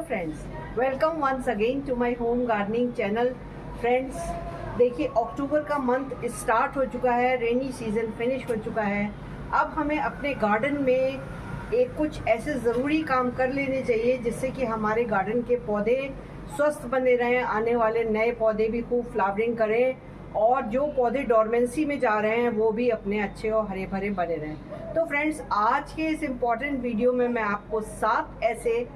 Friends, welcome once again to my home gardening channel. Friends, देखिए अक्टूबर का month start हो चुका है, रेनी सीजन फिनिश हो चुका है। अब हमें अपने गार्डन में कुछ ऐसे ज़रूरी काम कर लेने चाहिए जिससे कि हमारे गार्डन के पौधे स्वस्थ बने रहें, आने वाले नए पौधे भी खूब फ्लावरिंग करें और जो पौधे डोरमेंसी में जा रहे हैं वो भी अपने अच्छे और हरे भरे बने रहें। तो फ्रेंड्स, आज के इस इम्पॉर्टेंट वीडियो में मैं आपको 7 ऐसे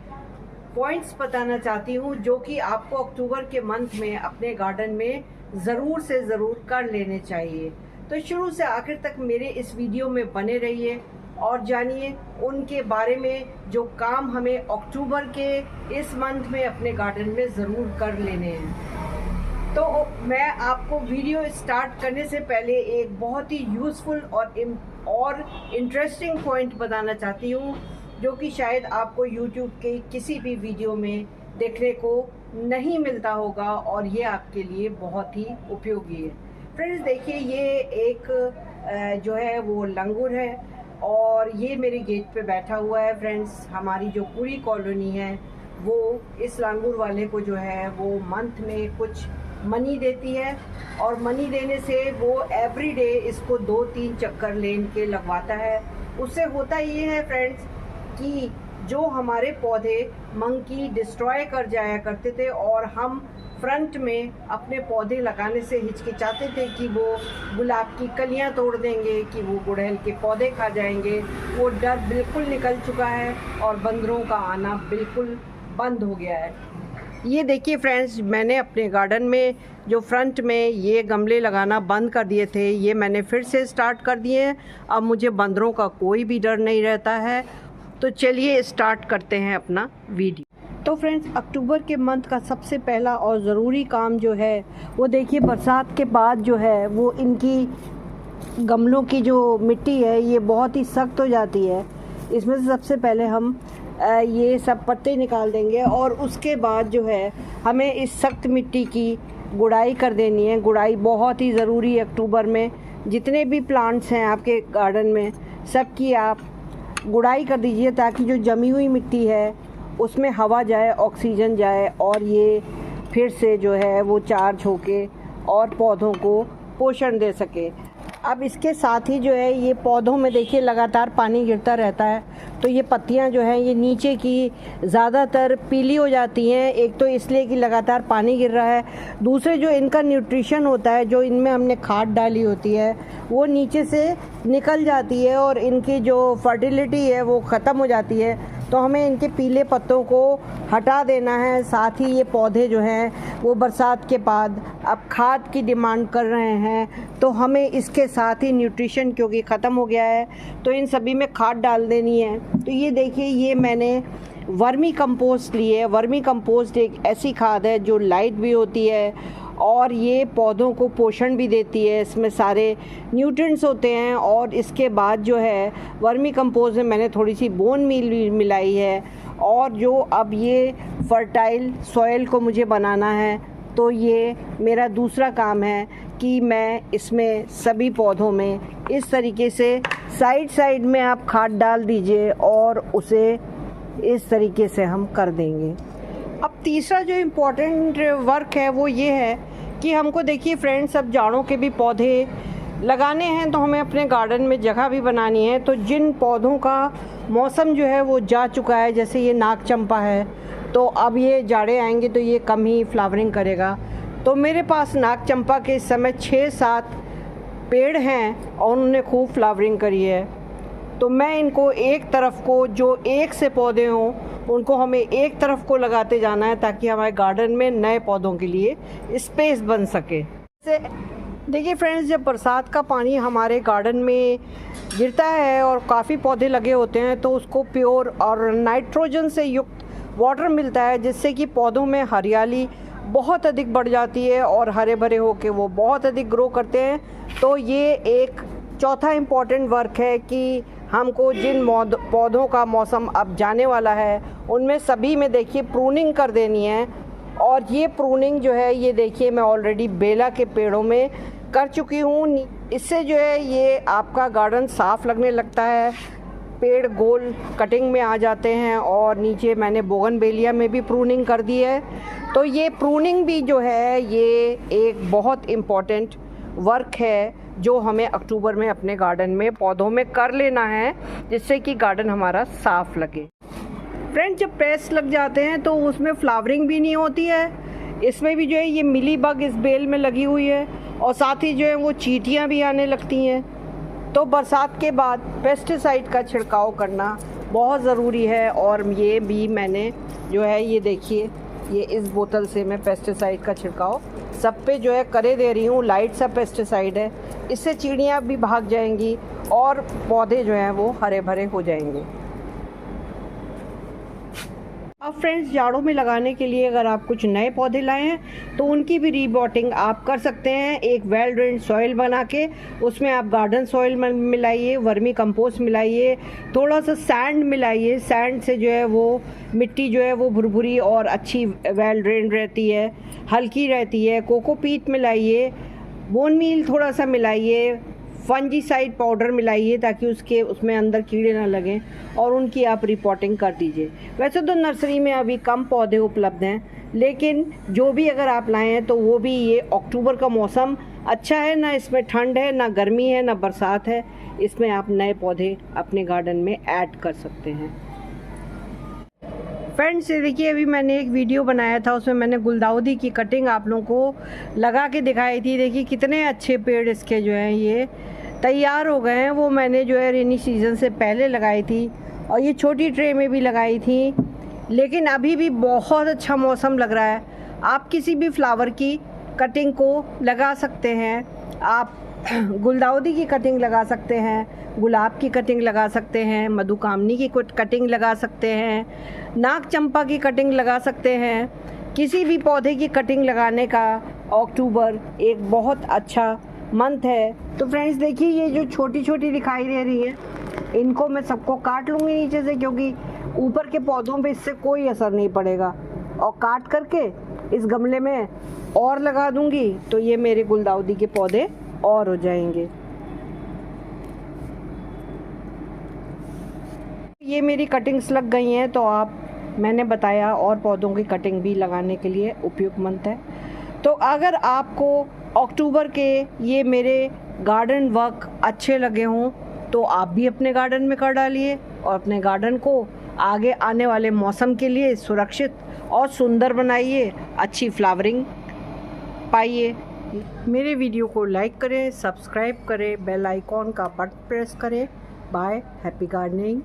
पॉइंट्स बताना चाहती हूँ जो कि आपको अक्टूबर के मंथ में अपने गार्डन में ज़रूर से ज़रूर कर लेने चाहिए। तो शुरू से आखिर तक मेरे इस वीडियो में बने रहिए और जानिए उनके बारे में जो काम हमें अक्टूबर के इस मंथ में अपने गार्डन में ज़रूर कर लेने हैं। तो मैं आपको वीडियो स्टार्ट करने से पहले एक बहुत ही यूज़फुल और इंटरेस्टिंग पॉइंट बताना चाहती हूँ जो कि शायद आपको YouTube के किसी भी वीडियो में देखने को नहीं मिलता होगा और ये आपके लिए बहुत ही उपयोगी है। फ्रेंड्स, देखिए ये एक जो है वो लंगूर है और ये मेरे गेट पे बैठा हुआ है। फ्रेंड्स, हमारी जो पूरी कॉलोनी है वो इस लंगूर वाले को जो है वो मंथ में कुछ मनी देती है और मनी देने से वो एवरीडे इसको 2-3 चक्कर लेन के लगवाता है। उससे होता ये है फ्रेंड्स कि जो हमारे पौधे मंकी डिस्ट्रॉय कर जाया करते थे और हम फ्रंट में अपने पौधे लगाने से हिचकिचाते थे कि वो गुलाब की कलियां तोड़ देंगे, कि वो गुड़हल के पौधे खा जाएंगे, वो डर बिल्कुल निकल चुका है और बंदरों का आना बिल्कुल बंद हो गया है। ये देखिए फ्रेंड्स, मैंने अपने गार्डन में जो फ्रंट में ये गमले लगाना बंद कर दिए थे, ये मैंने फिर से स्टार्ट कर दिए हैं। अब मुझे बंदरों का कोई भी डर नहीं रहता है। तो चलिए स्टार्ट करते हैं अपना वीडियो। तो फ्रेंड्स, अक्टूबर के मंथ का सबसे पहला और ज़रूरी काम जो है वो देखिए बरसात के बाद जो है वो इनकी गमलों की जो मिट्टी है ये बहुत ही सख्त हो जाती है। इसमें से सबसे पहले हम ये सब पत्ते निकाल देंगे और उसके बाद जो है हमें इस सख्त मिट्टी की गुड़ाई कर देनी है। गुड़ाई बहुत ही ज़रूरी है अक्टूबर में। जितने भी प्लांट्स हैं आपके गार्डन में सबकी आप गुड़ाई कर दीजिए ताकि जो जमी हुई मिट्टी है उसमें हवा जाए, ऑक्सीजन जाए और ये फिर से जो है वो चार्ज होके और पौधों को पोषण दे सके। अब इसके साथ ही जो है ये पौधों में देखिए लगातार पानी गिरता रहता है, तो ये पत्तियां जो हैं ये नीचे की ज़्यादातर पीली हो जाती हैं। एक तो इसलिए कि लगातार पानी गिर रहा है, दूसरे जो इनका न्यूट्रिशन होता है, जो इनमें हमने खाद डाली होती है वो नीचे से निकल जाती है और इनकी जो फर्टिलिटी है वो ख़त्म हो जाती है। तो हमें इनके पीले पत्तों को हटा देना है। साथ ही ये पौधे जो हैं वो बरसात के बाद अब खाद की डिमांड कर रहे हैं, तो हमें इसके साथ ही न्यूट्रिशन क्योंकि ख़त्म हो गया है तो इन सभी में खाद डाल देनी है। तो ये देखिए ये मैंने वर्मी कंपोस्ट ली है। वर्मी कंपोस्ट एक ऐसी खाद है जो लाइट भी होती है और ये पौधों को पोषण भी देती है। इसमें सारे न्यूट्रिएंट्स होते हैं और इसके बाद जो है वर्मी कंपोस्ट में मैंने थोड़ी सी बोन मील भी मिलाई है और जो अब ये फर्टाइल सॉइल को मुझे बनाना है, तो ये मेरा दूसरा काम है कि मैं इसमें सभी पौधों में इस तरीके से साइड में आप खाद डाल दीजिए और उसे इस तरीके से हम कर देंगे। अब तीसरा जो इम्पोर्टेंट वर्क है वो ये है कि हमको देखिए फ्रेंड्स, अब जाड़ों के भी पौधे लगाने हैं तो हमें अपने गार्डन में जगह भी बनानी है। तो जिन पौधों का मौसम जो है वो जा चुका है, जैसे ये नाग चंपा है, तो अब ये जाड़े आएंगे तो ये कम ही फ्लावरिंग करेगा। तो मेरे पास नाग चंपा के इस समय 6-7 पेड़ हैं और उन्होंने खूब फ्लावरिंग करी है। तो मैं इनको एक तरफ को, जो एक से पौधे हों उनको हमें एक तरफ को लगाते जाना है ताकि हमारे गार्डन में नए पौधों के लिए स्पेस बन सके। देखिए फ्रेंड्स, जब बरसात का पानी हमारे गार्डन में गिरता है और काफ़ी पौधे लगे होते हैं तो उसको प्योर और नाइट्रोजन से युक्त वाटर मिलता है, जिससे कि पौधों में हरियाली बहुत अधिक बढ़ जाती है और हरे भरे होके वो बहुत अधिक ग्रो करते हैं। तो ये एक चौथा इम्पॉर्टेंट वर्क है कि हमको जिन पौधों का मौसम अब जाने वाला है उनमें सभी में देखिए प्रूनिंग कर देनी है। और ये प्रूनिंग जो है ये देखिए मैं ऑलरेडी बेला के पेड़ों में कर चुकी हूँ। इससे जो है ये आपका गार्डन साफ़ लगने लगता है पेड़ गोल कटिंग में आ जाते हैं और नीचे मैंने बोगनवेलिया में भी प्रूनिंग कर दी है। तो ये प्रूनिंग भी जो है ये एक बहुत इम्पॉर्टेंट वर्क है जो हमें अक्टूबर में अपने गार्डन में पौधों में कर लेना है, जिससे कि गार्डन हमारा साफ लगे। फ्रेंड्स, जब पेस्ट लग जाते हैं तो उसमें फ्लावरिंग भी नहीं होती है। इसमें भी जो है ये मिली बग इस बेल में लगी हुई है और साथ ही जो है वो चींटियाँ भी आने लगती हैं। तो बरसात के बाद पेस्टिसाइड का छिड़काव करना बहुत ज़रूरी है। और ये भी मैंने जो है ये देखिए, ये इस बोतल से मैं पेस्टिसाइड का छिड़काव सब पे जो है करे दे रही हूँ। लाइट सा पेस्टिसाइड है, इससे चिड़ियाँ भी भाग जाएंगी और पौधे जो हैं वो हरे भरे हो जाएंगे। अब फ्रेंड्स, जाड़ों में लगाने के लिए अगर आप कुछ नए पौधे लाए हैं तो उनकी भी रीबॉटिंग आप कर सकते हैं। एक वेल ड्रेन्ड सॉइल बना के उसमें आप गार्डन सॉइल मिलाइए, वर्मी कंपोस्ट मिलाइए, थोड़ा सा सैंड मिलाइए। सैंड से जो है वो मिट्टी जो है वो भुरभुरी और अच्छी वेल ड्रेन्ड रहती है, हल्की रहती है। कोकोपीट मिलाइए, बोन मील थोड़ा सा मिलाइए, फंजीसाइड पाउडर मिलाइए ताकि उसमें अंदर कीड़े ना लगें और उनकी आप रिपोर्टिंग कर दीजिए। वैसे तो नर्सरी में अभी कम पौधे उपलब्ध हैं, लेकिन जो भी अगर आप लाएँ हैं तो वो भी, ये अक्टूबर का मौसम अच्छा है, ना इसमें ठंड है, ना गर्मी है, ना बरसात है। इसमें आप नए पौधे अपने गार्डन में ऐड कर सकते हैं। फ्रेंड्स, ये देखिए, अभी मैंने एक वीडियो बनाया था, उसमें मैंने गुलदाउदी की कटिंग आप लोगों को लगा के दिखाई थी। देखिए कितने अच्छे पेड़ इसके जो हैं ये तैयार हो गए हैं। वो मैंने जो है रेनी सीज़न से पहले लगाई थी और ये छोटी ट्रे में भी लगाई थी, लेकिन अभी भी बहुत अच्छा मौसम लग रहा है। आप किसी भी फ्लावर की कटिंग को लगा सकते हैं। आप गुलदाउदी की कटिंग लगा सकते हैं, गुलाब की कटिंग लगा सकते हैं, मधुकामनी की कटिंग लगा सकते हैं, नाग चंपा की कटिंग लगा सकते हैं। किसी भी पौधे की कटिंग लगाने का अक्टूबर एक बहुत अच्छा मंथ है। तो फ्रेंड्स देखिए, ये जो छोटी छोटी दिखाई दे रही है, इनको मैं सबको काट लूँगी नीचे से, क्योंकि ऊपर के पौधों पे इससे कोई असर नहीं पड़ेगा। और काट करके इस गमले में और लगा दूँगी तो ये मेरे गुलदाउदी के पौधे और हो जाएंगे। ये मेरी कटिंग्स लग गई हैं, तो आप, मैंने बताया, और पौधों की कटिंग भी लगाने के लिए उपयुक्त मंथ है। तो अगर आपको अक्टूबर के ये मेरे गार्डन वर्क अच्छे लगे हों तो आप भी अपने गार्डन में कर डालिए और अपने गार्डन को आगे आने वाले मौसम के लिए सुरक्षित और सुंदर बनाइए, अच्छी फ्लावरिंग पाइए। मेरे वीडियो को लाइक करें, सब्सक्राइब करें, बेल आइकॉन का बटन प्रेस करें। Bye, happy gardening.